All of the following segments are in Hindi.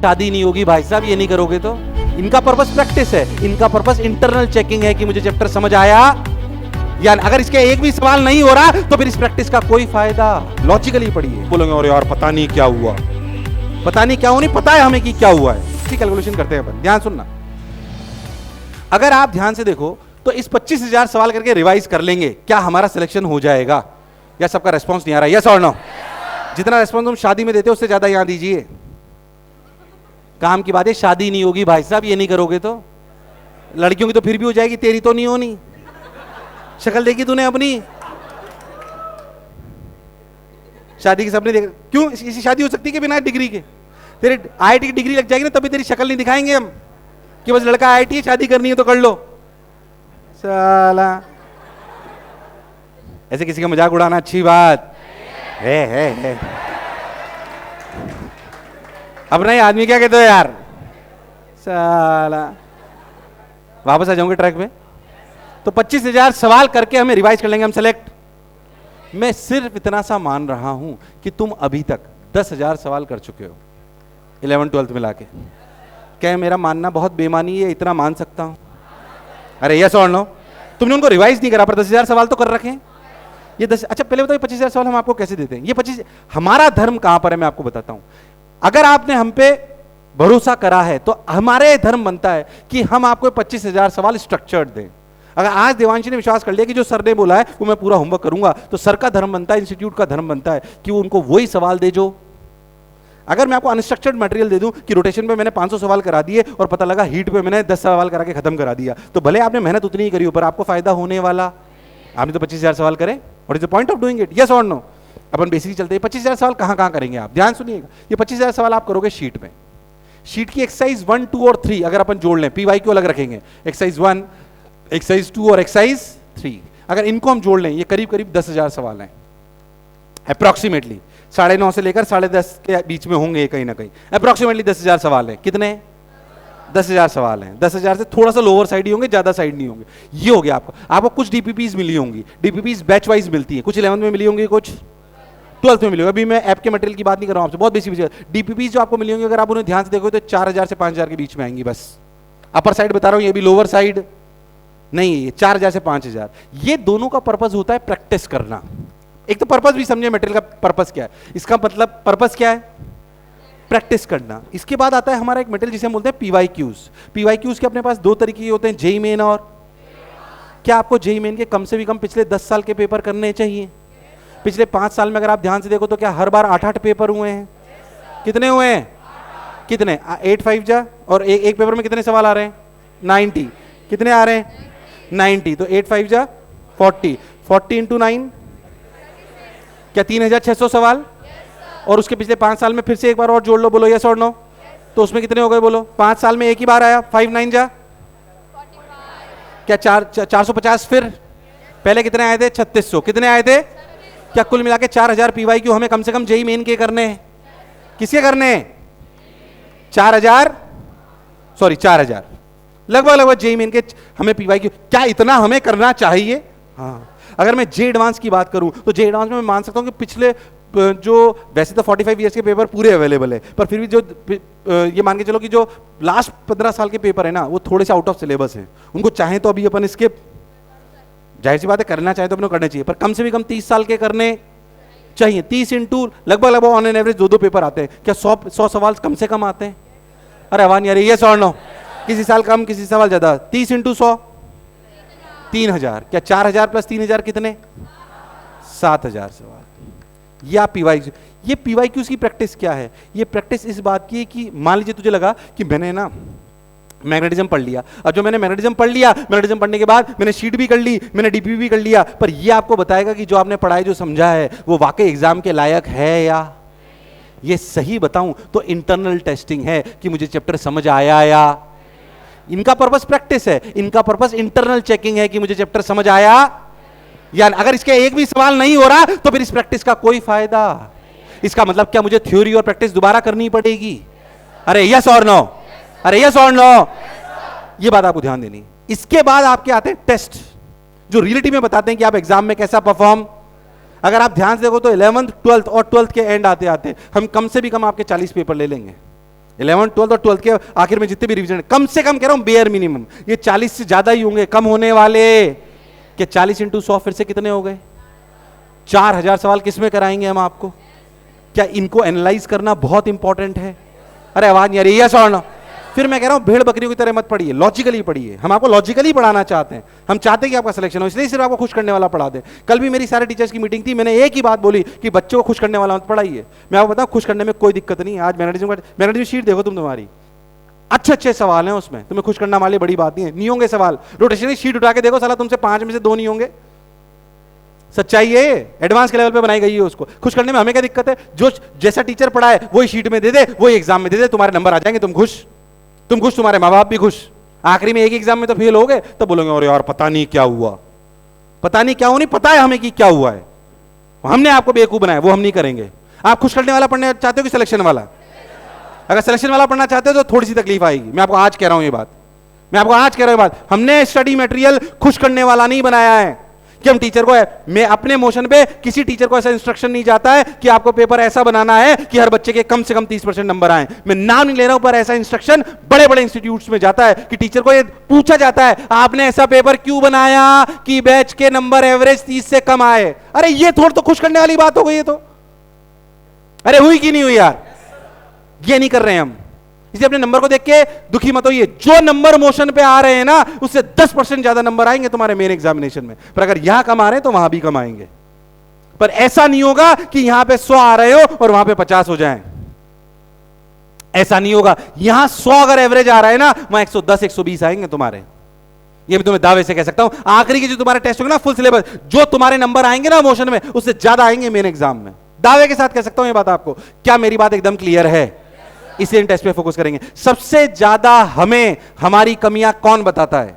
शादी नहीं होगी भाई साहब ये नहीं करोगे तो। इनका पर्पस प्रैक्टिस है, इनका पर्पस इंटरनल चेकिंग है कि मुझे चैप्टर समझ आया, या अगर इसके एक भी सवाल नहीं हो रहा तो फिर इस प्रैक्टिस का कोई फायदा। लॉजिकली पढ़िए। बोलोगे और यार पता नहीं क्या हुआ, पता नहीं क्या हुआ, नहीं पता है हमें कि क्या हुआ है। इसकी कैलकुलेशन करते हैं अपन। ध्यान सुनना, अगर आप ध्यान से देखो तो इस 25,000 सवाल करके रिवाइज कर लेंगे, क्या हमारा सिलेक्शन हो जाएगा? या सबका रेस्पॉन्स नहीं आ रहा? यस और नो? जितना रेस्पॉन्स तुम शादी में देते हो उससे ज्यादा यहां दीजिए। काम की बात है, शादी नहीं होगी भाई साहब ये नहीं करोगे तो। लड़कियों की तो फिर भी हो जाएगी, तेरी तो नहीं होनी। शक्ल देखी तूने अपनी? शादी के सपने देख, क्यों इसी शादी हो सकती है कि बिना डिग्री के? तेरे आईआईटी की डिग्री लग जाएगी ना तभी तेरी शक्ल नहीं दिखाएंगे हम कि बस लड़का आईआईटी है, शादी करनी है तो कर लो। साला ऐसे किसी का मजाक उड़ाना अच्छी बात है। अपना ही आदमी क्या कहते हो यार? साला वापस आ जाऊंगे ट्रैक पे। तो 25,000 सवाल करके हमें रिवाइज कर लेंगे हम सेलेक्ट। मैं सिर्फ इतना सा मान रहा हूं कि तुम अभी तक 10,000 सवाल कर चुके हो 11th 12th मिला के। क्या मेरा मानना बहुत बेमानी है? इतना मान सकता हूं? अरे यस और नो? तुमने उनको रिवाइज नहीं करा पर 10,000 सवाल तो कर रखे हैं। ये 10, अच्छा पहले बताओ 25,000 सवाल हम आपको कैसे देते हैं? ये 25, हमारा धर्म कहां पर है मैं आपको बताता हूं। अगर आपने हम पे भरोसा करा है तो हमारे धर्म बनता है कि हम आपको 25,000 सवाल स्ट्रक्चर्ड दें। अगर आज देवांशी ने विश्वास कर लिया कि जो सर ने बोला है वो मैं पूरा होमवर्क करूंगा, तो सर का धर्म बनता है, इंस्टीट्यूट का धर्म बनता है कि वो उनको वही सवाल दे जो। अगर मैं आपको अनस्ट्रक्चर्ड मटेरियल दे दूं कि रोटेशन पे मैंने 500 सवाल करा दिए और पता लगा हीट पे मैंने 10 सवाल करा के खत्म करा दिया, तो भले आपने मेहनत उतनी ही करी हो पर आपको फायदा होने वाला। आपने तो 25,000 सवाल करे। What is the point of doing it? Yes और नो? अपन बेसिकली चलते हैं। 25,000 सवाल कहां कहां करेंगे आप? ध्यान सुनिएगा। ये 25,000 सवाल आप करोगे शीट में। शीट की एक्सरसाइज 1, 2 और 3 अगर अपन जोड़ लें, PYQ अलग रखेंगे, एक्सरसाइज 1, एक्सरसाइज 2 और एक्सरसाइज 3, अगर इनको हम जोड़ लें ये करीब करीब 10,000 सवाल हैं अप्रोक्सीमेटली। 9:30 से लेकर 10:30 के बीच में होंगे कहीं ना कहीं। अप्रोक्सीमेटली 10,000 सवाल हैं। कितने? 10,000 सवाल हैं। 10,000 से थोड़ा सा लोअर साइड ही होंगे, ज्यादा साइड नहीं होंगे। ये हो गया आपको कुछ डीपीपीज मिली होंगी। डीपीपीज बैच वाइज मिलती है, कुछ 11th में मिली होंगी, कुछ 12th में मिली होगी। अभी मैं ऐप के मटेरियल की बात नहीं कर रहा हूं आपसे, बहुत बेसिक डीपीपीज जो आपको मिली होंगी, अगर आप उन्हें ध्यान से देखो तो 4,000 से 5,000 के बीच में आएंगी बस। अपर साइड बता रहा हूं, ये भी लोअर साइड नहीं, 4,000 से 5,000। ये दोनों का पर्पस होता है प्रैक्टिस करना। एक तो पर्पस भी समझे मटेरियल का पर्पस क्या है, इसका मतलब पर्पस क्या है? प्रैक्टिस करना। इसके बाद आता है हमारा एक मटेरियल जिसे हम बोलते हैं PYQs। PYQs के अपने पास 2 तरीके होते हैं, जेईई मेन और। क्या आपको जेईई मेन के कम से भी कम पिछले 10 साल के पेपर करने चाहिए? पिछले 5 साल में अगर आप ध्यान से देखो तो क्या हर बार 8-8 पेपर हुए हैं? कितने हुए हैं? कितने? 8-5 जा, और एक पेपर में कितने सवाल आ रहे हैं? 90। कितने आ रहे हैं? 90। तो 8-5 जा 40, 40 इंटू 9 क्या 3,600 सवाल? और उसके पिछले 5 साल में फिर से एक बार और जोड़ लो, बोलो यस और नो? तो उसमें कितने हो गए बोलो? 5 साल में एक ही बार आया। 5-9 जा 45। क्या 450? फिर पहले कितने आए थे? 3600। कितने आए थे? क्या कुल मिला के 4,000 PYQ हमें कम से कम जेईई मेन के करने हैं? किसके करने हैं? 4,000 लगभग जेईई मेन के हमें PYQ। क्या इतना हमें करना चाहिए? हाँ। अगर मैं जे एडवांस की बात करूं तो जे एडवांस में मैं मान सकता हूं कि पिछले जो वैसे तो 45 ईयर्स के पेपर पूरे अवेलेबल है, पर फिर भी जो ये मान के चलो कि जो लास्ट 15 साल के पेपर है ना वो थोड़े से आउट ऑफ सिलेबस है। उनको चाहे तो अभी अपन इसके, जाहिर सी बात है करना चाहे तो अपने करना चाहिए, पर कम से भी कम 30 साल के करने चाहिए। 30 इंटू लगभग ऑन एन एवरेज 2 पेपर आते हैं। क्या 100 सवाल कम से कम आते हैं? अरे आवाज नहीं आ रही? यस और नो? किसी साल कम, किसी सवाल ज्यादा। 30 इंटू 100 3,000। क्या 4,000 प्लस 3,000 कितने? 7,000 सवाल। ये आप ये PYQs की प्रैक्टिस क्या है? ये प्रैक्टिस इस बात की है कि मान लीजिए तुझे लगा कि मैंने ना मैग्नेटिज्म पढ़ लिया, अब जो मैंने मैग्नेटिज्म पढ़ लिया, मैग्नेटिज्म पढ़ने के बाद मैंने शीट भी कर ली, मैंने डीपी भी कर लिया, पर ये आपको बताएगा कि जो आपने पढ़ाई जो समझा है वो वाकई एग्जाम के लायक है या? ये सही बताऊं तो इंटरनल टेस्टिंग है कि मुझे चैप्टर समझ आया या? इनका पर्पस प्रैक्टिस है, इनका पर्पस इंटरनल चेकिंग है कि मुझे चैप्टर समझ आया, या अगर इसके एक भी सवाल नहीं हो रहा तो फिर इस प्रैक्टिस का कोई फायदा। इसका मतलब क्या मुझे थ्योरी और प्रैक्टिस दोबारा करनी पड़ेगी? अरे यस और नो? अरे यस और नो? ये बात आपको ध्यान देनी। इसके बाद आपके आते हैं टेस्ट, जो रियलिटी में बताते हैं कि आप एग्जाम में कैसा परफॉर्म। अगर आप ध्यान से देखो तो 11th 12th और 12th के एंड आते आते हम कम से भी कम आपके 40 पेपर ले लेंगे। 11, 12 और 12 के आखिर में जितने भी रिवीजन, कम से कम कह रहा हूं बेयर मिनिमम ये 40 से ज्यादा ही होंगे, कम होने वाले। क्या 40 इंटू 100 फिर से कितने हो गए? 4000 सवाल किसमें कराएंगे हम आपको? क्या इनको एनालाइज करना बहुत इंपॉर्टेंट है? अरे आवाज नहीं आ रही, यस और नो? फिर मैं कह रहा हूं भेड़ बकरियों की तरह मत पढ़िए, लॉजिकली पढ़िए। हम आपको लॉजिकली पढ़ाना चाहते हैं, हम चाहते हैं कि आपका सिलेक्शन हो, इसलिए सिर्फ आपको खुश करने वाला पढ़ा दें। कल भी मेरी सारे टीचर्स की मीटिंग थी, मैंने एक ही बात बोली कि बच्चों को खुश करने वाला मत पढ़ाइए। मैं आपको बताऊं खुश करने में कोई दिक्कत नहीं है। आज मैनेजमेंट शीट देखो तुम, तुम्हारी अच्छे अच्छे सवाल हैं उसमें, तुम्हें खुश करना वाली बड़ी बात नहीं होंगे सवाल। रोटेशनल शीट उठा के देखो, साला तुमसे 5 में से 2 नहीं होंगे। सच्चाई है, एडवांस के लेवल पे बनाई गई है। उसको खुश करने में हमें क्या दिक्कत है? जो जैसा टीचर पढ़ाए वही शीट में दे दे, वही एग्जाम में दे दे, तुम्हारे नंबर आ जाएंगे, तुम खुश, तुम्हारे माँ बाप भी खुश। आखिरी में एक एग्जाम में तो फेल हो गए, तो बोलोगे अरे यार पता नहीं क्या हुआ, पता नहीं क्या हुआ, नहीं पता है हमें कि क्या हुआ है, हमने आपको बेवकूफ बनाया, वो हम नहीं करेंगे। आप खुश करने वाला पढ़ने चाहते हो कि सिलेक्शन वाला? अगर सिलेक्शन वाला पढ़ना चाहते हो तो थोड़ी सी तकलीफ आएगी। मैं आपको आज कह रहा हूं ये बात, मैं आपको आज कह रहा हूं ये बात। हमने स्टडी मटेरियल खुश करने वाला नहीं बनाया है कि हम टीचर को मैं अपने मोशन पे किसी टीचर को ऐसा इंस्ट्रक्शन नहीं जाता है कि आपको पेपर ऐसा बनाना है कि हर बच्चे के कम से कम 30% नंबर आए। मैं नाम नहीं ले रहा हूं, पर ऐसा इंस्ट्रक्शन बड़े बड़े इंस्टीट्यूट्स में जाता है कि टीचर को ये पूछा जाता है आपने ऐसा पेपर क्यों बनाया कि बैच के नंबर एवरेज 30 से कम आए। अरे ये थोड़ा तो खुश करने वाली बात हो गई है। तो अरे हुई कि नहीं हुई यार? ये नहीं कर रहे हैं हम, इसलिए अपने नंबर को देख के दुखी मत होइए। जो नंबर मोशन पे आ रहे हैं ना, उससे 10% ज्यादा नंबर आएंगे तुम्हारे मेन एग्जामिनेशन में। पर अगर यहां कम आ रहे हैं तो वहां भी कम आएंगे। पर ऐसा नहीं होगा कि यहां पे 100 आ रहे हो और वहां पे 50 हो जाएं। ऐसा नहीं होगा। यहां 100 अगर एवरेज आ रहा है ना, वहां 110 120 आएंगे तुम्हारे। ये भी तुम्हें दावे से कह सकता हूं। आखिरी के जो तुम्हारे टेस्ट होंगे ना, फुल सिलेबस, जो तुम्हारे नंबर आएंगे ना मोशन में, उससे ज्यादा आएंगे मेन एग्जाम में। दावे के साथ कह सकता हूं ये बात आपको। क्या मेरी बात एकदम क्लियर है? इसे इन टेस्ट पे फोकस करेंगे। सबसे ज्यादा हमें हमारी कमियां कौन बताता है?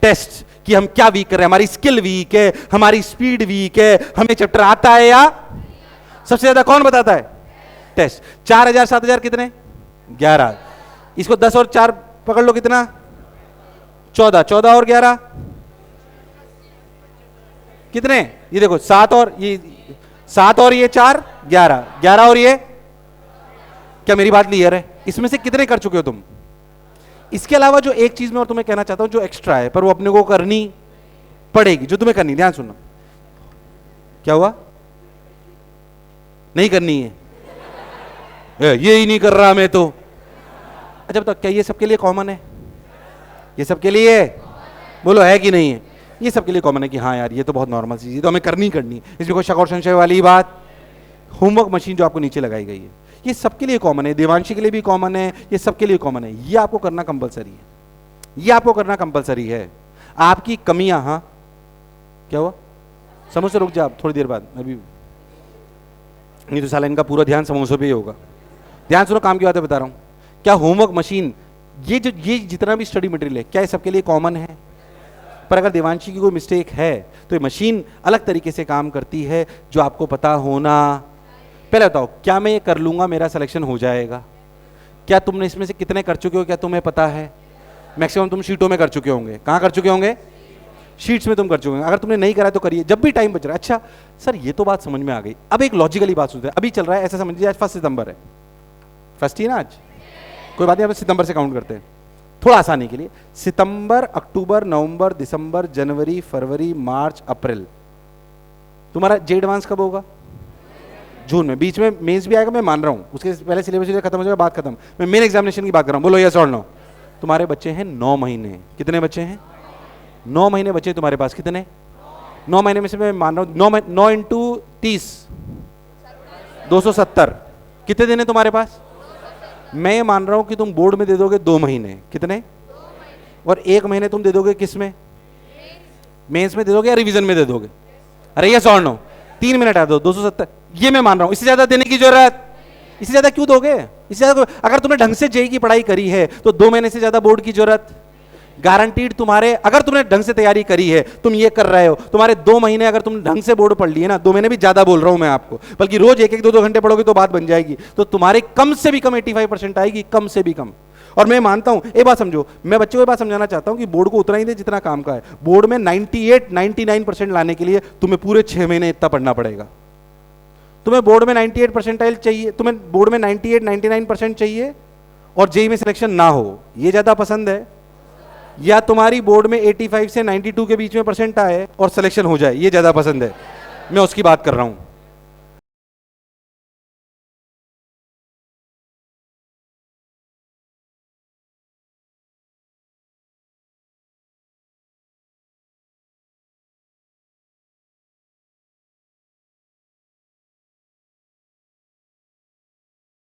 टेस्ट। कि हम क्या वीक कर रहे हैं, हमारी स्किल वीक है, हमारी स्पीड वीक है, हमें चैप्टर आता है या? सबसे ज्यादा कौन बताता है? टेस्ट। 4000 7000 कितने? 11। इसको 10 और 4 पकड़ लो, कितना? 14। 14 और 11 कितने? ये देखो 7 और ये 4 11। 11 और ये, क्या मेरी बात क्लियर है? इसमें से कितने कर चुके हो तुम? इसके अलावा जो एक चीज मैं और तुम्हें कहना चाहता हूं, जो एक्स्ट्रा है पर वो अपने को करनी पड़ेगी, जो तुम्हें करनी, ध्यान सुनना। क्या हुआ? नहीं करनी है? ये ही नहीं कर रहा मैं तो। अच्छा बताओ, क्या ये सबके लिए कॉमन है? ये सबके लिए बोलो है कि नहीं है? ये सबके लिए कॉमन है कि हाँ यार ये तो बहुत नॉर्मल चीज है, तो हमें करनी करनी, इसमें कोई शक और संशय वाली बात। होमवर्क मशीन जो आपको नीचे लगाई गई है, ये सबके लिए कॉमन है, देवांशी के लिए भी कॉमन है, ये सबके लिए कॉमन है। ये आपको करना कंपलसरी है, ये आपको करना कंपलसरी है। आपकी कमियां, हाँ क्या हुआ? समोसे से रुक जा थोड़ी देर बाद, अभी नहीं तो साला इनका पूरा ध्यान समोसों पे ही होगा। ध्यान सुनो, काम की बात है बता रहा हूं। क्या होमवर्क मशीन, ये जितना भी स्टडी मटेरियल है, क्या ये सबके लिए कॉमन है? पर अगर देवांशी की कोई मिस्टेक है तो ये मशीन अलग तरीके से काम करती है, जो आपको पता होना। पहले बताओ, क्या मैं ये कर लूंगा मेरा सिलेक्शन हो जाएगा? क्या तुमने इसमें से कितने कर चुके हो, क्या तुम्हें पता है? मैक्सिमम तुम शीटों में कर चुके होंगे। कहां कर चुके होंगे? शीट्स में तुम कर चुके होंगे। अगर तुमने नहीं करा तो करिए, जब भी टाइम बच रहा है। अच्छा सर, ये तो बात समझ में आ गई। अब एक लॉजिकली बात सुनते हैं। अभी चल रहा है, ऐसा समझिए आज 1 सितंबर है। फर्स्ट ही ना आज, कोई बात नहीं, अब सितंबर से काउंट करते हैं थोड़ा आसानी के लिए। सितंबर, अक्टूबर, नवंबर, दिसंबर, जनवरी, फरवरी, मार्च, अप्रैल। तुम्हारा जे एडवांस कब होगा? जून में। बीच में मेंस भी आएगा, मैं मान रहा हूं, उसके पहले सिलेबस खत्म हो जाएगा, बात खत्म। मैं मेन एग्जामिनेशन की बात कर रहा हूं। बोलो यस और नो? तुम्हारे बच्चे हैं 9 महीने। कितने बच्चे हैं? 9 महीने बच्चे तुम्हारे पास। कितने? 9 महीने में से मैं मान रहा हूं 9 इंटू 30 270। कितने दिन है तुम्हारे पास? मैं ये मान रहा हूं कि तुम बोर्ड में दे दोगे 2 महीने। कितने? और 1 महीने तुम दे दोगे किस में? मेंस में दे दोगे या रिवीजन में दे दोगे? अरे यस और नो? 3 मिनट आ दो, 270। ये मैं मान रहा हूं। इससे ज्यादा देने की जरूरत? इससे ज्यादा क्यों दोगे? इससे ज्यादा अगर तुमने ढंग से जेईई की पढ़ाई करी है तो 2 महीने से ज्यादा बोर्ड की जरूरत गारंटीड। तुम्हारे अगर तुमने ढंग से तैयारी करी है, तुम ये कर रहे हो, तुम्हारे 2 महीने अगर तुम ढंग से बोर्ड पढ़ लिए ना, 2 महीने भी ज्यादा बोल रहा हूं मैं आपको, बल्कि रोज 1-1 2-2 घंटे पढ़ोगे तो बात बन जाएगी। तो तुम्हारे कम से भी कम 85% आएगी, कम से भी कम। और मैं मानता हूं, एक बात समझो, मैं बच्चों को एक बात समझाना चाहता हूं कि बोर्ड को उतना ही दे जितना काम का है। बोर्ड में 98-99% लाने के लिए तुम्हें पूरे 6 महीने इतना पढ़ना पड़ेगा। तुम्हें बोर्ड में 98 परसेंटाइल चाहिए, तुम्हें बोर्ड में 98-99% चाहिए, और जेई में सिलेक्शन ना हो, ये ज़्यादा पसंद है, या तुम्हारी बोर्ड में 85 से 92 के बीच में परसेंट आए और सिलेक्शन हो जाए, ये ज़्यादा पसंद है? मैं उसकी बात कर रहा हूँ।